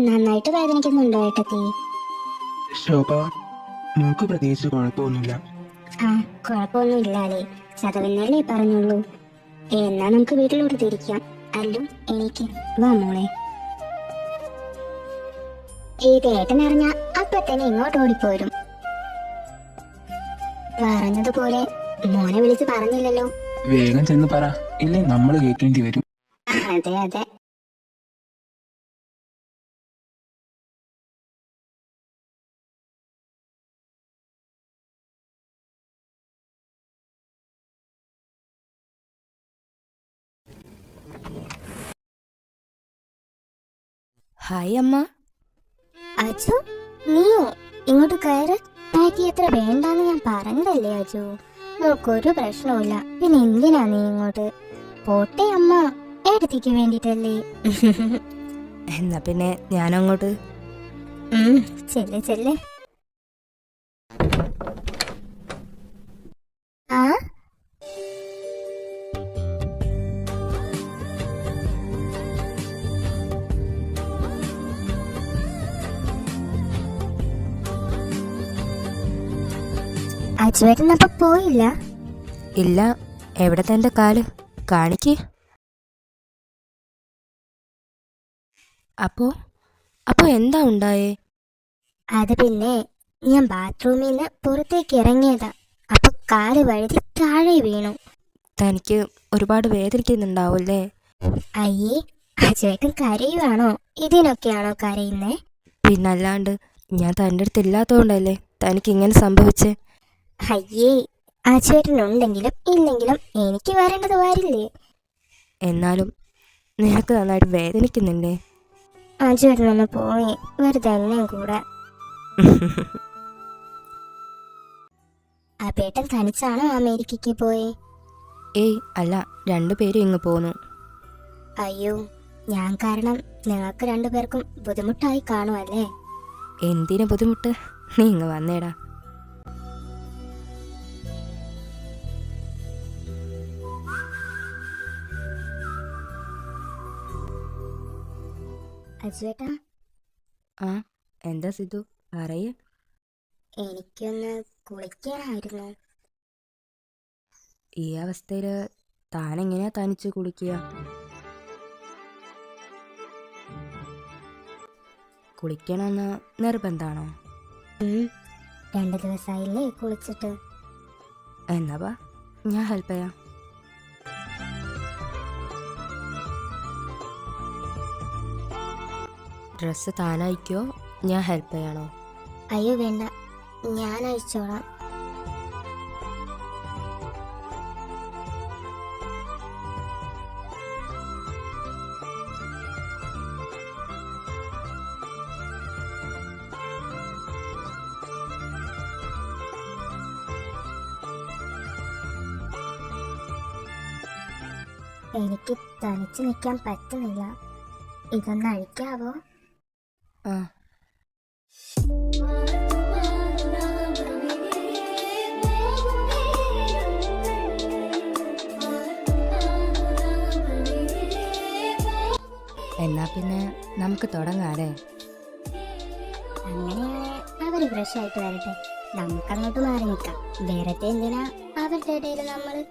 നന്നായിട്ട് വേദനിക്കുന്നുണ്ടോ ഏട്ടത്തി? ശോഭ, മോക്ക് പ്രത്യേകിച്ച് കുഴപ്പമൊന്നുമില്ല. ആ, കുഴപ്പമൊന്നും ഇല്ലാലേ. ചതവെന്നല്ലേ പറഞ്ഞുള്ളൂ. എന്നാ നമുക്ക് വീട്ടിലോട്ട് തിരിക്കാം. അല്ലു, എനിക്ക് വാ മോളെ. ഇത് ഏട്ടനറിഞ്ഞ അപ്പൊ തന്നെ ഇങ്ങോട്ട് ഓടിപ്പോരും. പറഞ്ഞതുപോലെ മോനെ വിളിച്ച് പറഞ്ഞില്ലല്ലോ. വേഗം ചെന്ന് പറ, ഇല്ലേ നമ്മൾ കേൾക്കേണ്ടി വരും. അതെ അതെ. ഹായ് അമ്മ. അജു, നീയോ ഇങ്ങോട്ട് കയറ്. പാറ്റി എത്ര വേണ്ടാന്ന് ഞാൻ പറഞ്ഞതല്ലേ അജു. നോക്കൊരു പ്രശ്നവുമില്ല, പിന്നെ എന്തിനാ നീ ഇങ്ങോട്ട്? പോട്ടെ അമ്മ, ഏടത്തിക്ക് വേണ്ടിട്ടല്ലേ. എന്നാ പിന്നെ ഞാനങ്ങോട്ട്. ചെല്ലെ ചെല്ലെ. ആ, അജുവേട്ടനപ്പൊ പോയില്ല? ഇല്ല. എവിടെ തന്റെ കാല് കാണിക്ക്. അപ്പോ അപ്പോ എന്താ ഉണ്ടായേ? അത് പിന്നെ ഞാൻ ബാത്റൂമിൽ നിന്ന് പുറത്തേക്ക് ഇറങ്ങിയതാ. അപ്പൊ കാല് വഴുതി താഴെ വീണു. തനിക്ക് ഒരുപാട് വേദനിക്കുന്നുണ്ടാവൂല്ലേ? അയ്യേ, അജുവേട്ടൻ കരയുവാണോ? ഇതിനൊക്കെയാണോ കരയുന്നേ? പിന്നല്ലാണ്ട്, ഞാൻ തൻ്റെ അടുത്ത് ഇല്ലാത്തതുകൊണ്ടല്ലേ തനിക്ക് ഇങ്ങനെ സംഭവിച്ചേ. അയ്യേ, അജുവേട്ടനുണ്ടെങ്കിലും ഇല്ലെങ്കിലും എനിക്ക് വരേണ്ടത് വരില്ലേ? എന്നാലും നിനക്ക് നന്നായിട്ട് വേദനിക്കുന്നില്ലേ? അജുവേട്ടനൊന്ന് പോയി, വെറുതെ എന്നെയും കൂടെ. അപ്പേട്ടൻ തനിച്ചാണോ അമേരിക്കയ്ക്ക് പോയി? ഏയ് അല്ല, രണ്ടുപേരും ഇങ്ങ് പോന്നു. അയ്യോ, ഞാൻ കാരണം നിങ്ങൾക്ക് രണ്ടുപേർക്കും ബുദ്ധിമുട്ടായി കാണുമല്ലേ? എന്തിനു ബുദ്ധിമുട്ട്? നീ ഇങ്ങ് വന്നേടാ. അജുവേട്ടാ, ആ, എന്താ സിദ്ധു, പറയ്. എനിക്കൊന്ന് കുളിക്കാനായിരുന്നു. ഈ അവസ്ഥയിൽ താനെങ്ങനെയാ തനിച്ച് കുളിക്കുക? കുളിക്കണമെന്ന് നിർബന്ധമാണോ? 2 ദിവസമായില്ലേ കുളിച്ചിട്ട്. എന്നാ വാ, ഞാൻ ഹെൽപ്പ് ചെയ്യാം. ഡ്രസ്സ് താനയക്കോ, ഞാൻ ഹെൽപ്പ് ചെയ്യണോ? അയ്യോ വേണ്ട, ഞാൻ അയച്ചോളാം. എനിക്ക് തനിച്ച് നിൽക്കാൻ പറ്റുന്നില്ല. ഇതൊന്ന് അഴിക്കാവോ? ആ, എന്നാ പിന്നെ നമുക്ക് തുടങ്ങാല്ലേ? അങ്ങനെയാണ്. അവര് ഫ്രഷ് ആയിട്ട് വരട്ടെ, നമുക്കങ്ങോട്ട് മാറി നിൽക്കാം. വേറത്തെ എന്തിനാ അവരുടെ ഇടയിൽ നമ്മള്?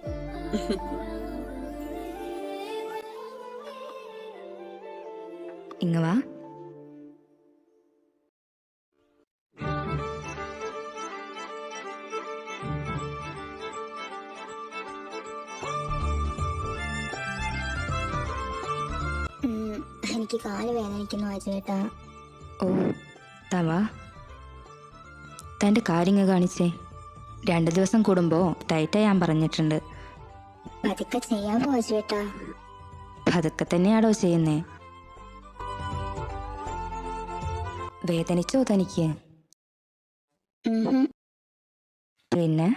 ഇങ്ങ വാ. എനിക്ക് കാല് വേദനിക്കുന്നു അജേട്ടാ. ഓ, തവാ, തൻ്റെ കാര്യങ്ങൾ കാണിച്ചേ. 2 ദിവസം കൂടുമ്പോൾ ടൈറ്റ് ചെയ്യാൻ പറഞ്ഞിട്ടുണ്ട്. പതുക്കെ ചെയ്യാമോ അജേട്ടാ? പതുക്കെ തന്നെയാണോ ചെയ്യുന്നേ? വേദനിച്ചോ തനിക്ക്? പിന്നെ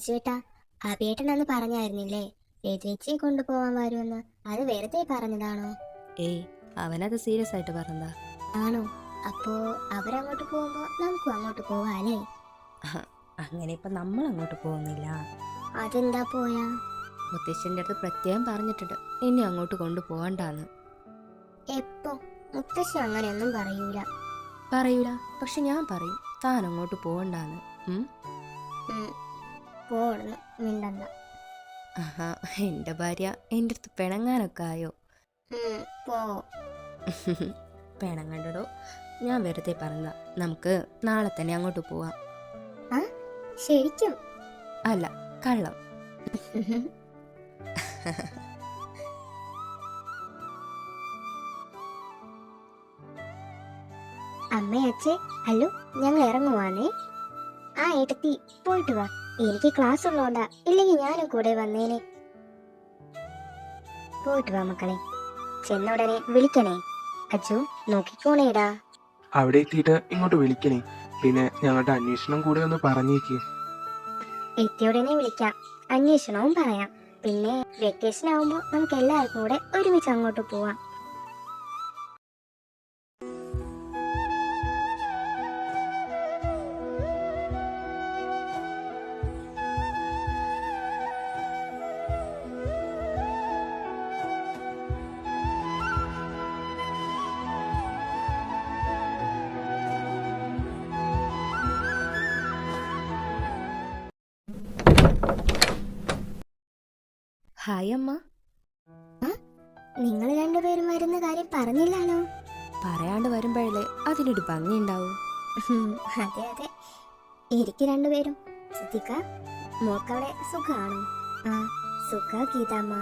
അജുവേട്ടാ, അഭിയേട്ടനന്ന് പറഞ്ഞായിരുന്നില്ലേ രതിച്ചയെ കൊണ്ടുപോവാൻ വരുമെന്ന്? അത് വെറുതെ പറഞ്ഞതാണോ? ഏയ്, അവനത് സീരിയസ് ആയിട്ട് പറഞ്ഞതാ. ആണോ? അപ്പോ അവരങ്ങോട്ട് പോകുമ്പോ നമുക്കും അങ്ങോട്ട് പോവാല്ലേ? അങ്ങനെ ഇപ്പം നമ്മൾ അങ്ങോട്ട് പോകുന്നില്ല. അതെന്താ പോയാ? മുത്തശ്ശൻ്റെ അടുത്ത് പ്രത്യേകം പറഞ്ഞിട്ടുണ്ട് ഇനി അങ്ങോട്ട് കൊണ്ടുപോകണ്ടാന്ന്. എപ്പോ? മുത്തശ്ശി അങ്ങനെയൊന്നും പറയൂല. പറയൂല, പക്ഷെ ഞാൻ പറയും താൻ അങ്ങോട്ട് പോകണ്ടാന്ന്. പോടുന്നു, മിണ്ടണ്ട. ആഹാ, എൻ്റെ ഭാര്യ എൻ്റെ അടുത്ത് പിണങ്ങാനൊക്കെ ആയോ? പോ. പിണങ്ങണ്ടടോ, ഞാൻ വെറുതെ പറഞ്ഞ. നമുക്ക് നാളെ തന്നെ അങ്ങോട്ട് പോവാം. ആ, ശരിക്കും? അല്ല, കള്ളം. അമ്മേ അച്ഛേ, ഹലോ, ഞങ്ങൾ ഇറങ്ങുവാന്നേ. ആ ഏട്ടത്തി, പോയിട്ട് വാ. എനിക്ക് ക്ലാസ് ഉള്ളോണ്ടാ, ഇല്ലെങ്കിൽ ഞാനും കൂടെ വന്നേനെ. പോയിട്ട് വാ മക്കളെ. ചെന്ന ഉടനെ വിളിക്കണേ. അച്ചു, നോക്കിക്കോണേടാ. അവിടെ എത്തിയിട്ട് ഇങ്ങോട്ട് വിളിക്കണേ. പിന്നെ ഞങ്ങളുടെ അന്വേഷണം കൂടെ ഒന്ന് പറഞ്ഞേക്ക്. എത്തിയ ഉടനെ വിളിക്കാം, അന്വേഷണവും പറയാം. പിന്നെ വെക്കേഷൻ ആവുമ്പോ നമുക്ക് എല്ലാവർക്കും കൂടെ ഒരുമിച്ച് അങ്ങോട്ട് പോവാം. ഹായ് അമ്മ. നിങ്ങൾ രണ്ടുപേരും വരുന്ന കാര്യം പറഞ്ഞില്ലാലോ? പറയാണ്ട് വരുമ്പോഴല്ലേ അതിനൊരു ഭംഗി ഉണ്ടാവും. അതെ അതെ, എനിക്ക് രണ്ടുപേരും. ശ്രദ്ധിക്ക, മോക്കവിടെ സുഖാണോ? ആ, സുഖ ഗീതാമ്മ.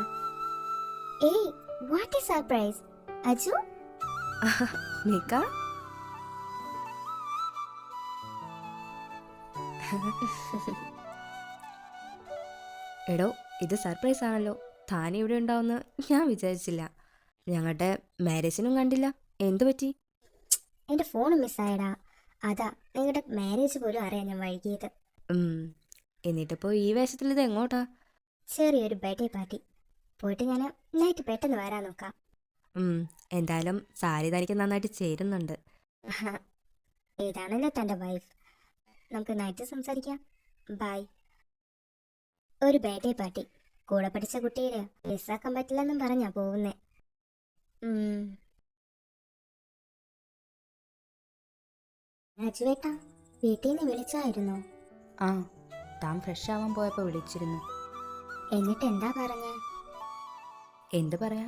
ഏയ്, വാട്ട് ഈസ് സർപ്രൈസ്? അജു, മിക്ക എടോ, ഇത് സർപ്രൈസ് ആണല്ലോ. താൻ ഇവിടെ ഉണ്ടാവുമെന്ന് ഞാൻ വിചാരിച്ചില്ല. ഞങ്ങളുടെ മാരേജിനും കണ്ടില്ല. എന്തു പറ്റി? എന്റെ ഫോൺ മിസ്സായടാ. അതാ നിങ്ങളുടെ മാരേജ് പോലും അറിയാൻ ഞാൻ വൈകിയത്. എന്നിട്ടിപ്പോ ഈ വേഷത്തിൽ ഇത് എങ്ങോട്ടാ? ചെറിയൊരു ബർത്ത്ഡേ പാർട്ടി. പോയിട്ട് ഞാൻ നൈറ്റ് പെട്ടെന്ന് വരാൻ നോക്കാം. എന്തായാലും സാരി തനിക്ക് നന്നായിട്ട് ചേരുന്നുണ്ട്. ഇതാണല്ലോ തൻ്റെ വൈഫ്. നമുക്ക് നൈറ്റ് സംസാരിക്കാം. ബൈ. ഒരു ബർത്ത്ഡേ പാർട്ടി കൂടെ പഠിച്ച കുട്ടിയുടെ മിസ്സാക്കാൻ പറ്റില്ലെന്നും പറഞ്ഞാ പോകുന്നേ. രാജുവേട്ടാ, വീട്ടിൽ നിന്ന് വിളിച്ചായിരുന്നോ? ആ, താൻ ഫ്രഷ് ആവാൻ പോയപ്പോൾ വിളിച്ചിരുന്നു. എന്നിട്ട് എന്താ പറഞ്ഞേ? എന്ത് പറയാ,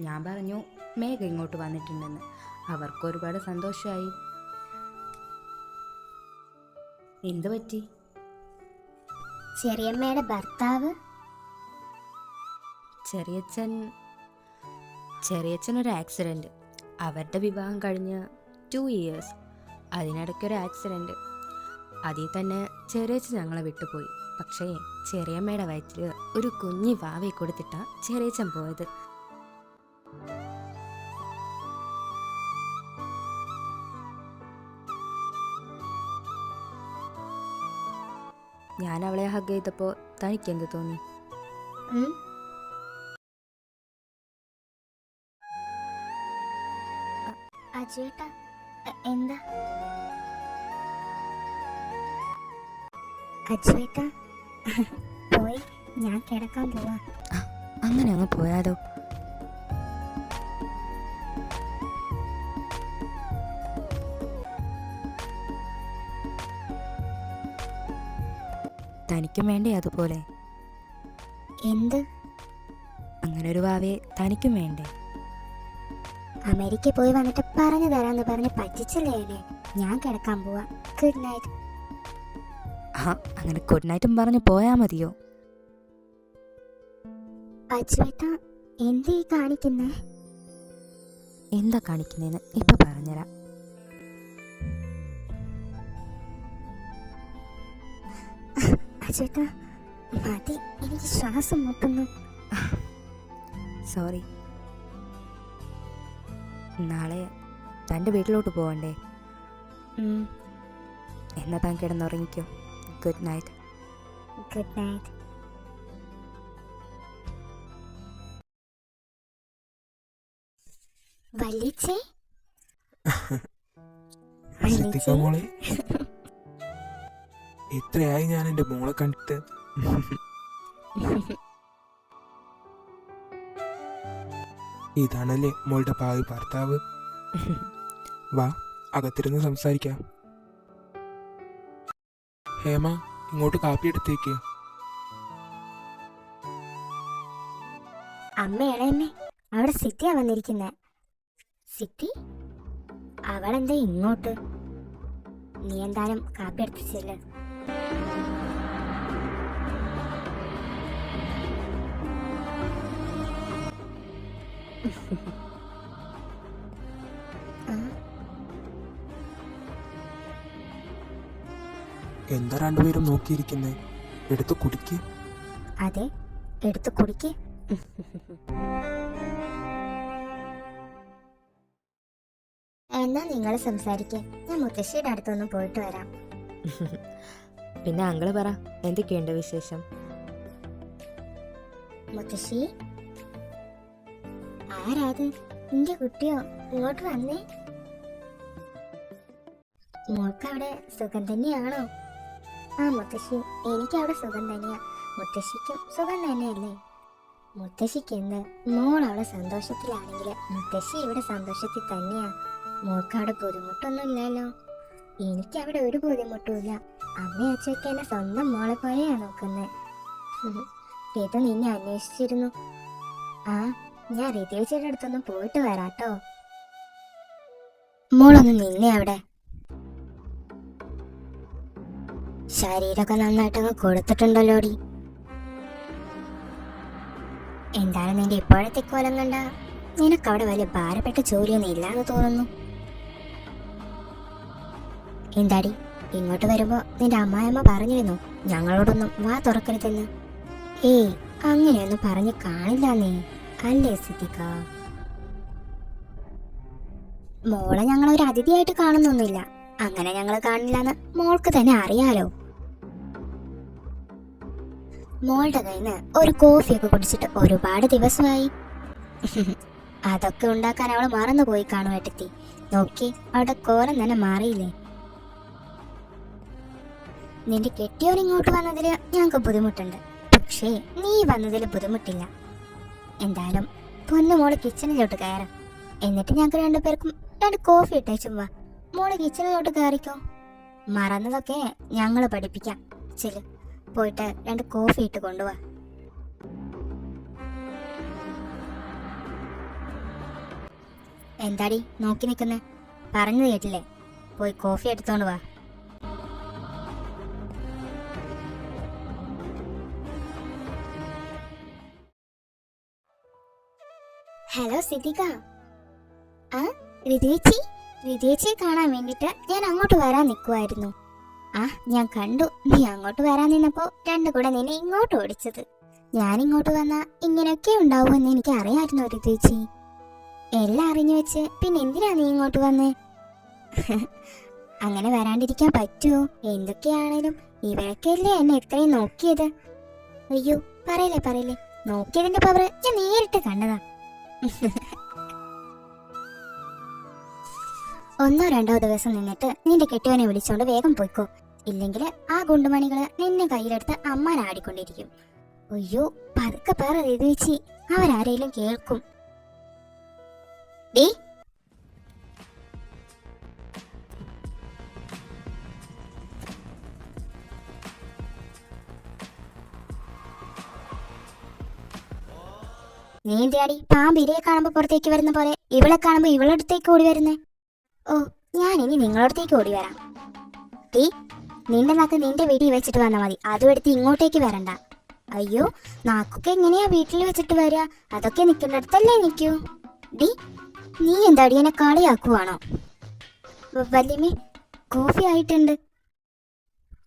ഞാൻ പറഞ്ഞു മേഘ ഇങ്ങോട്ട് വന്നിട്ടുണ്ടെന്ന്. അവർക്ക് ഒരുപാട് സന്തോഷമായി. എന്തു പറ്റി? ചെറിയമ്മയുടെ ഭർത്താവ്? ചെറിയച്ഛനൊരു ആക്സിഡൻറ്റ്. അവരുടെ വിവാഹം കഴിഞ്ഞ് 2 years. അതിനിടയ്ക്കൊരു ആക്സിഡൻറ്റ്. അതിൽ തന്നെ ചെറിയച്ഛൻ ഞങ്ങളെ വിട്ടുപോയി. പക്ഷേ ചെറിയമ്മയുടെ വയറ്റിൽ ഒരു കുഞ്ഞി വാവയെ കൊടുത്തിട്ടാണ് ചെറിയച്ഛൻ പോയത്. ഞാൻ അവളെ ഹഗ് ചെയ്തപ്പോൾ തനിക്കെന്ത് തോന്നി? അജുവേട്ടാ, എന്താ? അജുവേട്ടാ, പോയി, ഞാൻ കിടക്കാൻ പോവാ. അങ്ങനെ അങ്ങ് പോയാലോ? തനിക്കും വേണ്ടേ അതുപോലെ? എന്ത്? അങ്ങനെ ഒരു വാവയെ തനിക്കും വേണ്ടേ? അമേരിക്ക പോയി വന്നിട്ട് പറഞ്ഞു തരാന്ന് പറഞ്ഞ് പറ്റിച്ചല്ലേ എന്നെ. ഞാൻ കിടക്കാൻ പോവാ. Good night. അങ്ങനെ ഗുഡ് നൈറ്റും പറഞ്ഞു പോയാ മതിയോ? അജുവേട്ടാ, എന്തീ കാണിക്കുന്നേ? എന്താ കാണിക്കുന്നേന്ന് ഇപ്പൊ പറഞ്ഞുതരാം. അജുവേട്ടാ, മതി, എനിക്ക് ശ്വാസം മുട്ടുന്നു. സോറി. നാളെ തൻ്റെ വീട്ടിലോട്ട് പോവണ്ടേ? എന്നാ താൻ കിടന്നുറങ്ങിക്കോ. Good night. Good night. വല്യച്ഛേ, സിദ്ദിഖ മോളെ, എത്രയായി ഞാൻ എൻ്റെ മോളെ കണ്ടിട്ട്. ഇതാണല്ലേ മോളുടെ ഭാവി ഭർത്താവ്. വാ, അകത്തിരുന്ന് സംസാരിക്കാം. ഹേമ, ഇങ്ങോട്ട് കാപ്പി എടുത്തേക്ക്. അമ്മയാണ് എന്നെ. അവിടെ സിറ്റിയാ വന്നിരിക്കുന്നെ. സിറ്റി, അവളെന്താ ഇങ്ങോട്ട്? നീ എന്തായാലും കാപ്പി എടുത്തിച്ചില്ല. എന്താ രണ്ടുപേരും നോക്കിയിരിക്കുന്നേ? എടുത്ത് കുടിക്ക്. അതെ, എടുത്ത് കുടിക്ക്. എന്നാ നിങ്ങൾ സംസാരിക്കേ, ഞാൻ മുത്തശ്ശിയുടെ അടുത്തൊന്ന് പോയിട്ട് വരാം. പിന്നെ അങ്കിള് പറ, എന്തൊക്കെയുണ്ട് വിശേഷം? മുത്തശ്ശി, ആരാത്? എന്റെ കുട്ടിയോ? ഇങ്ങോട്ട് വന്നേ. മോൾക്ക് അവിടെ സുഖം തന്നെയാണോ? ആ മുത്തശ്ശി, എനിക്ക് അവിടെ സുഖം തന്നെയാ. മുത്തശ്ശിക്കും സുഖം തന്നെയല്ലേ? മുത്തശ്ശിക്ക് എന്ത്, മോൾ അവിടെ സന്തോഷത്തിലാണെങ്കിൽ മുത്തശ്ശി ഇവിടെ സന്തോഷത്തിൽ തന്നെയാ. മോൾക്ക് അവിടെ ബുദ്ധിമുട്ടൊന്നും ഇല്ലല്ലോ. എനിക്ക് അവിടെ ഒരു ബുദ്ധിമുട്ടുമില്ല. അമ്മയും അച്ഛയൊക്കെ എന്നെ സ്വന്തം മോളെ പോലെയാ നോക്കുന്നത്. ഇത് നിന്നെ അന്വേഷിച്ചിരുന്നു. ആ, ഞാൻ റിതേച്ചിയുടെ അടുത്തൊന്ന് പോയിട്ട് വരാട്ടോ. മോളൊന്ന് നിന്നെ അവിടെ. ശരീരമൊക്കെ നന്നായിട്ടങ്ങ് കൊടുത്തിട്ടുണ്ടല്ലോടി. എന്താണ് നിന്റെ ഇപ്പോഴത്തെ കോലം കണ്ട നിനക്കവിടെ വലിയ ഭാരപ്പെട്ട ജോലിയൊന്നും ഇല്ലാന്ന് തോന്നുന്നു. എന്താടി, ഇങ്ങോട്ട് വരുമ്പോ നിന്റെ അമ്മായിയമ്മ പറഞ്ഞിരുന്നു ഞങ്ങളോടൊന്നും വാ തുറക്കരുതെന്ന്. ഏയ്, അങ്ങനെയൊന്നും പറഞ്ഞു കാണില്ല നീ, അല്ലേ സിദ്ദിഖ? മോളെ ഞങ്ങൾ ഒരു അതിഥിയായിട്ട് കാണുന്നൊന്നുമില്ല. അങ്ങനെ ഞങ്ങൾ കാണില്ലാന്ന് മോൾക്ക് തന്നെ അറിയാലോ. മോളുടെ കയ്യിൽ നിന്ന് ഒരു കോഫിയൊക്കെ കുടിച്ചിട്ട് ഒരുപാട് ദിവസമായി. അതൊക്കെ ഉണ്ടാക്കാൻ അവൾ മറന്നുപോയി കാണും ഏട്ടത്തി. നോക്കി, അവിടെ കോലം തന്നെ മാറിയില്ലേ. നിന്റെ കെട്ടിയോൻ ഇങ്ങോട്ട് വന്നതിൽ ഞങ്ങൾക്ക് ബുദ്ധിമുട്ടുണ്ട്, പക്ഷേ നീ വന്നതിൽ ബുദ്ധിമുട്ടില്ല. എന്തായാലും പൊന്നു മോള് കിച്ചണിലോട്ട് കയറാം. എന്നിട്ട് ഞങ്ങൾക്ക് രണ്ടുപേർക്കും 2 കോഫി ഇട്ടേച്ചും വാ. മോള് കിച്ചണിലോട്ട് കയറിക്കോ. മറന്നതൊക്കെ ഞങ്ങൾ പഠിപ്പിക്കാം. ചെല്ലു, പോയിട്ട് 2 കോഫി ഇട്ട് കൊണ്ടുവാ. എന്താടി നോക്കി നിൽക്കുന്നേ? പറഞ്ഞു കേട്ടില്ലേ? പോയി കോഫി എടുത്തോണ്ട് വാ. ഹലോ സിദ്ദിഖ. ആ, റിതേച്ചിയെ കാണാൻ വേണ്ടിട്ട് ഞാൻ അങ്ങോട്ട് വരാൻ നിൽക്കുമായിരുന്നു. ആ, ഞാൻ കണ്ടു നീ അങ്ങോട്ട് വരാൻ നിന്നപ്പോ 2 കൂടെ നിന്നെ ഇങ്ങോട്ട് ഓടിച്ചത്. ഞാൻ ഇങ്ങോട്ട് വന്നാ ഇങ്ങനെയൊക്കെ ഉണ്ടാവുമെന്ന് എനിക്ക് അറിയാമായിരുന്നു റിതേച്ചി. എല്ലാം അറിഞ്ഞു വെച്ച് പിന്നെ എന്തിനാ നീ ഇങ്ങോട്ട് വന്നേ? അങ്ങനെ വരാണ്ടിരിക്കാൻ പറ്റുമോ? എന്തൊക്കെയാണേലും ഇവരൊക്കെയല്ലേ എന്നെ എത്രയും നോക്കിയത്. അയ്യോ, പറയല്ലേ, നോക്കിയതിന്റെ പവർ ഞാൻ നേരിട്ട് കണ്ടതാ. 1-2 ദിവസം നിന്നിട്ട് നിന്റെ കെട്ടിയവനെ വിളിച്ചോണ്ട് വേഗം പോയിക്കോ. ഇല്ലെങ്കിൽ ആ ഗുണ്ടുമണികള് നിന്നെ കയ്യിലെടുത്ത് അമ്മാനാടിക്കൊണ്ടിരിക്കും. അയ്യോ, പതുക്കെ പറ റിതേച്ചി, അവരാരേലും കേൾക്കും. ഡേ, നീ എന്തിനാടി പാമ്പ് ഇരയെ കാണുമ്പോ പുറത്തേക്ക് വരുന്ന പോലെ ഇവളെ കാണുമ്പോ ഇവളടുത്തേക്ക് ഓടി വരുന്നേ? ഓ, ഞാൻ ഇനി നിങ്ങളടുത്തേക്ക് ഓടി വരാം. ടീ, നിന്റെ നാക്ക് നിന്റെ വീട്ടിൽ വെച്ചിട്ട് വന്നാൽ മതി, അതും എടുത്ത് ഇങ്ങോട്ടേക്ക് വരണ്ട. അയ്യോ, നാക്കൊക്കെ എങ്ങനെയാ വീട്ടിൽ വെച്ചിട്ട് വരിക? അതൊക്കെ നിൽക്കുന്നിടത്തല്ലേ നിൽക്കൂ. ഡി, നീ എന്താടി എന്നെ കളിയാക്കുവാണോ? വല്യമ്മേ, കോഫി ആയിട്ടുണ്ട്.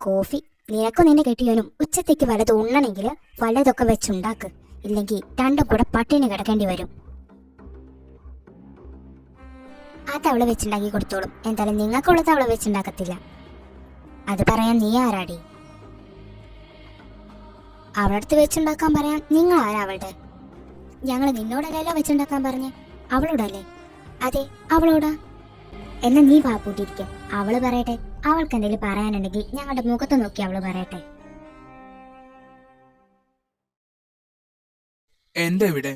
കോഫി നിനക്കോ നിന്നെ കെട്ടിയവനും ഉച്ചത്തേക്ക് വല്ലത് ഉണ്ണണമെങ്കിൽ വല്ലതൊക്കെ വെച്ചുണ്ടാക്ക്. ഇല്ലെങ്കിൽ 2 കൂടെ പട്ടിണി കിടക്കേണ്ടി വരും. അതവള് വെച്ചുണ്ടാക്കി കൊടുത്തോളും. എന്തായാലും നിങ്ങൾക്കുള്ളത് അവള് വെച്ചുണ്ടാക്കത്തില്ല. അത് പറയാൻ നീ ആരാടി? അവളുടെ അടുത്ത് വെച്ചുണ്ടാക്കാൻ പറയാൻ നിങ്ങൾ ആരാ അവളുടെ? ഞങ്ങൾ നിന്നോടല്ലല്ലോ വെച്ചുണ്ടാക്കാൻ പറഞ്ഞേ, അവളോടല്ലേ? അതെ, അവളോടാ. എന്നാ നീ പാപ്പൂട്ടിരിക്കും, അവള് പറയട്ടെ. അവൾക്ക് എന്തെങ്കിലും പറയാനുണ്ടെങ്കിൽ ഞങ്ങളുടെ മുഖത്ത് നോക്കി അവള് പറയട്ടെ. എന്താ ഇവിടെ?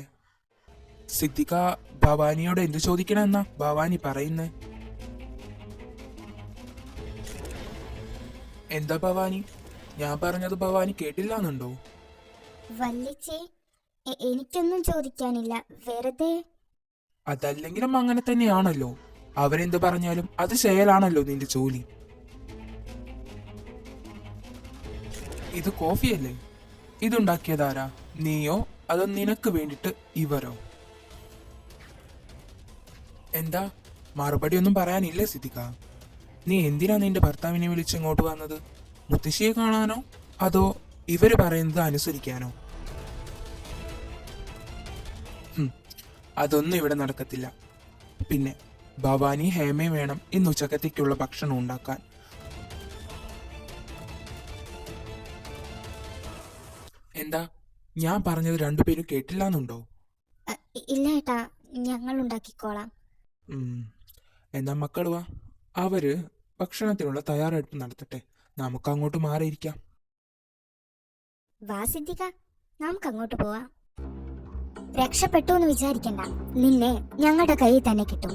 സിദ്ദിഖ ഭവാനിയോട് എന്ത് ചോദിക്കണമെന്നാ ഭവാനി പറയുന്നേ? എന്താ ഭവാനി, ഞാൻ പറഞ്ഞത് ഭവാനി കേട്ടില്ലാന്നുണ്ടോ? വല്ലിച്ചേ, എനിക്കൊന്നും ചോദിക്കാനില്ല, വെറുതെ. അതല്ലെങ്കിലും അങ്ങനെ തന്നെയാണല്ലോ. അവരെന്ത് പറഞ്ഞാലും അത് ചെയ്യലാണല്ലോ നിന്റെ ജോലി. ഇത് കോഫിയല്ലേ? ഇതുണ്ടാക്കിയതാരാ? നീയോ അതോ നിനക്ക് വേണ്ടിട്ട് ഇവരോ? എന്താ മറുപടി ഒന്നും പറയാനില്ലേ സിദ്ദിഖ? നീ എന്തിനാ നിന്റെ ഭർത്താവിനെ വിളിച്ച് ഇങ്ങോട്ട് വന്നത്? മുത്തശ്ശിയെ കാണാനോ അതോ ഇവര് പറയുന്നത് അനുസരിക്കാനോ? അതൊന്നും ഇവിടെ നടക്കത്തില്ല. പിന്നെ ഭവാനി ഹേമയും വേണം ഇന്ന് ഉച്ചക്കത്തേക്കുള്ള ഭക്ഷണം ഉണ്ടാക്കാൻ. എന്താ ഞാൻ പറഞ്ഞത് രണ്ടുപേരും കേട്ടില്ലാന്നുണ്ടോ? ഇല്ല ഏട്ടാ, ഞങ്ങൾ ഉണ്ടാക്കിക്കോളാം. എന്നാ മക്കൾ വാ, അവര് ഭക്ഷണത്തിനുള്ള തയ്യാറെടുപ്പ് നടത്തട്ടെ, നമുക്ക് അങ്ങോട്ട് മാറിയിരിക്കാം. വാ സിദ്ദിഖ, നമുക്ക് അങ്ങോട്ട് പോവാം. രക്ഷപ്പെട്ടു എന്ന് വിചാരിക്കണ്ട, നിന്നെ ഞങ്ങളുടെ കയ്യിൽ തന്നെ കിട്ടും.